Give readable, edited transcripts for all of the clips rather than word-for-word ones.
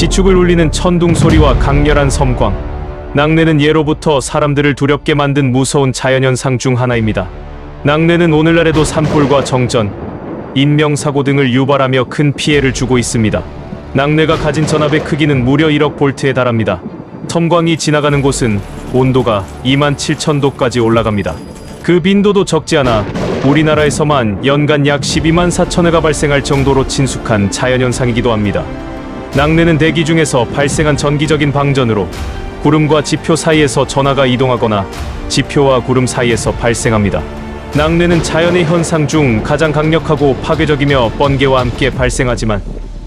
지축을 울리는 천둥 소리와 강렬한 섬광. 낙뢰는 예로부터 사람들을 두렵게 만든 무서운 자연현상 중 하나입니다. 낙뢰는 오늘날에도 산불과 정전, 인명사고 등을 유발하며 큰 피해를 주고 있습니다. 낙뢰가 가진 전압의 크기는 무려 1억 볼트에 달합니다. 섬광이 지나가는 곳은 온도가 27,000도까지 올라갑니다. 그 빈도도 적지 않아 우리나라에서만 연간 약 12만 4천회가 발생할 정도로 친숙한 자연현상이기도 합니다. 낙뢰는 대기 중에서 발생한 전기적인 방전으로 구름과 지표 사이에서 전하가 이동하거나 지표와 구름 사이에서 발생합니다. 낙뢰는 자연의 현상 중 가장 강력하고 파괴적이며 번개와 함께 발생하지만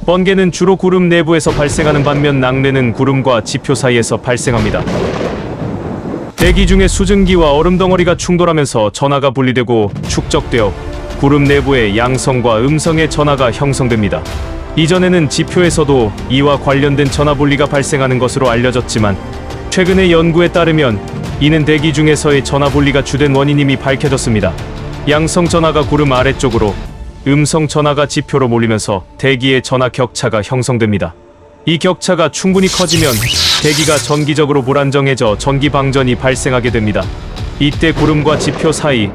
번개는 주로 구름 내부에서 발생하는 반면 낙뢰는 구름과 지표 사이에서 발생합니다. 대기 중에 수증기와 얼음덩어리가 충돌하면서 전하가 분리되고 축적되어 구름 내부의 양성과 음성의 전하가 형성됩니다. 이전에는 지표에서도 이와 관련된 전하 분리가 발생하는 것으로 알려졌지만 최근의 연구에 따르면 이는 대기 중에서의 전하 분리가 주된 원인임이 밝혀졌습니다. 양성 전하가 구름 아래쪽으로, 음성 전하가 지표로 몰리면서 대기의 전하 격차가 형성됩니다. 이 격차가 충분히 커지면 대기가 전기적으로 불안정해져 전기 방전이 발생하게 됩니다. 이때 구름과 지표 사이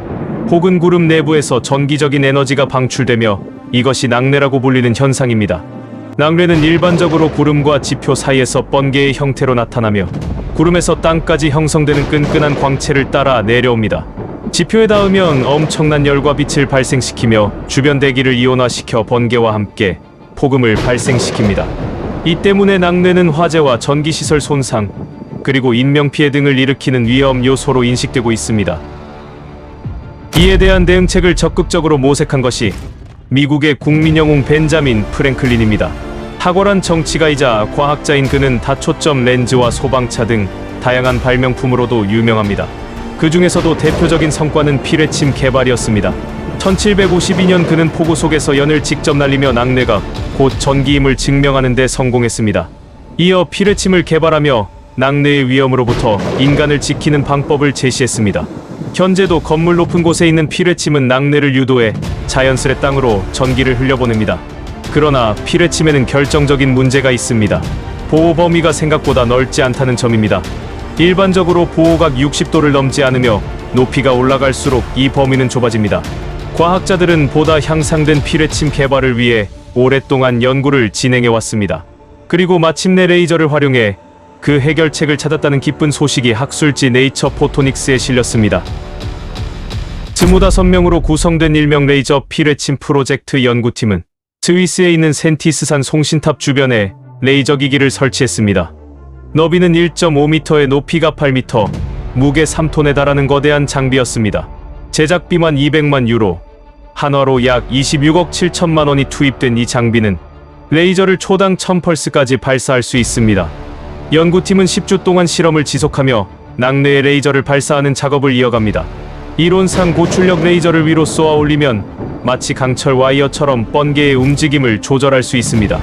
혹은 구름 내부에서 전기적인 에너지가 방출되며 이것이 낙뢰라고 불리는 현상입니다. 낙뢰는 일반적으로 구름과 지표 사이에서 번개의 형태로 나타나며 구름에서 땅까지 형성되는 끈끈한 광채를 따라 내려옵니다. 지표에 닿으면 엄청난 열과 빛을 발생시키며 주변 대기를 이온화시켜 번개와 함께 폭음을 발생시킵니다. 이 때문에 낙뢰는 화재와 전기시설 손상, 그리고 인명피해 등을 일으키는 위험 요소로 인식되고 있습니다. 이에 대한 대응책을 적극적으로 모색한 것이 미국의 국민영웅 벤자민 프랭클린입니다. 탁월한 정치가이자 과학자인 그는 다초점 렌즈와 소방차 등 다양한 발명품으로도 유명합니다. 그 중에서도 대표적인 성과는 피뢰침 개발이었습니다. 1752년 그는 폭우 속에서 연을 직접 날리며 낙뢰가 곧 전기임을 증명하는 데 성공했습니다. 이어 피뢰침을 개발하며 낙뢰의 위험으로부터 인간을 지키는 방법을 제시했습니다. 현재도 건물 높은 곳에 있는 피뢰침은 낙뢰를 유도해 자연스레 땅으로 전기를 흘려보냅니다. 그러나 피뢰침에는 결정적인 문제가 있습니다. 보호 범위가 생각보다 넓지 않다는 점입니다. 일반적으로 보호각 60도를 넘지 않으며 높이가 올라갈수록 이 범위는 좁아집니다. 과학자들은 보다 향상된 피뢰침 개발을 위해 오랫동안 연구를 진행해왔습니다. 그리고 마침내 레이저를 활용해 그 해결책을 찾았다는 기쁜 소식이 학술지 네이처 포토닉스에 실렸습니다. 25명으로 구성된 일명 레이저 피뢰침 프로젝트 연구팀은 스위스에 있는 센티스산 송신탑 주변에 레이저 기기를 설치했습니다. 너비는 1.5m에 높이가 8m, 무게 3톤에 달하는 거대한 장비였습니다. 제작비만 200만 유로, 한화로 약 26억 7천만 원이 투입된 이 장비는 레이저를 초당 1000펄스까지 발사할 수 있습니다. 연구팀은 10주 동안 실험을 지속하며 낙뢰의 레이저를 발사하는 작업을 이어갑니다. 이론상 고출력 레이저를 위로 쏘아 올리면 마치 강철 와이어처럼 번개의 움직임을 조절할 수 있습니다.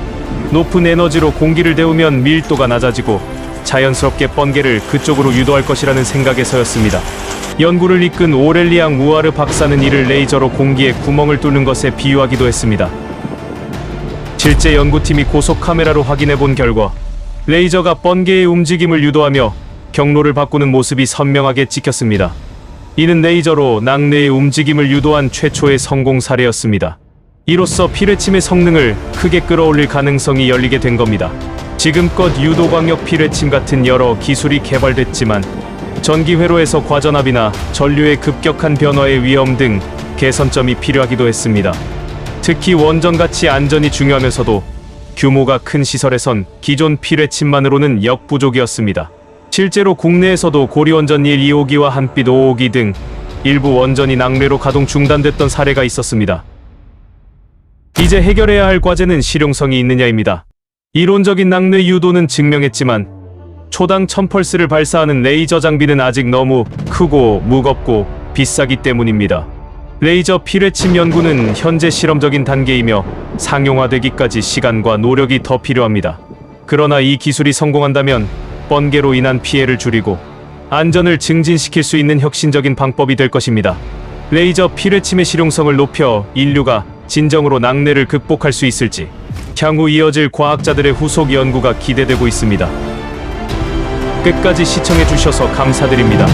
높은 에너지로 공기를 데우면 밀도가 낮아지고 자연스럽게 번개를 그쪽으로 유도할 것이라는 생각에서였습니다. 연구를 이끈 오렐리앙 우아르 박사는 이를 레이저로 공기에 구멍을 뚫는 것에 비유하기도 했습니다. 실제 연구팀이 고속 카메라로 확인해 본 결과 레이저가 번개의 움직임을 유도하며 경로를 바꾸는 모습이 선명하게 찍혔습니다. 이는 레이저로 낙뢰의 움직임을 유도한 최초의 성공 사례였습니다. 이로써 피뢰침의 성능을 크게 끌어올릴 가능성이 열리게 된 겁니다. 지금껏 유도광역 피뢰침 같은 여러 기술이 개발됐지만 전기 회로에서 과전압이나 전류의 급격한 변화의 위험 등 개선점이 필요하기도 했습니다. 특히 원전같이 안전이 중요하면서도 규모가 큰 시설에선 기존 피뢰침만으로는 역부족이었습니다. 실제로 국내에서도 고리원전 1, 2호기와 한빛 5호기 등 일부 원전이 낙뢰로 가동 중단됐던 사례가 있었습니다. 이제 해결해야 할 과제는 실용성이 있느냐입니다. 이론적인 낙뢰 유도는 증명했지만 초당 1000펄스를 발사하는 레이저 장비는 아직 너무 크고 무겁고 비싸기 때문입니다. 레이저 피뢰침 연구는 현재 실험적인 단계이며 상용화되기까지 시간과 노력이 더 필요합니다. 그러나 이 기술이 성공한다면 번개로 인한 피해를 줄이고 안전을 증진시킬 수 있는 혁신적인 방법이 될 것입니다. 레이저 피뢰침의 실용성을 높여 인류가 진정으로 낙뢰를 극복할 수 있을지 향후 이어질 과학자들의 후속 연구가 기대되고 있습니다. 끝까지 시청해 주셔서 감사드립니다.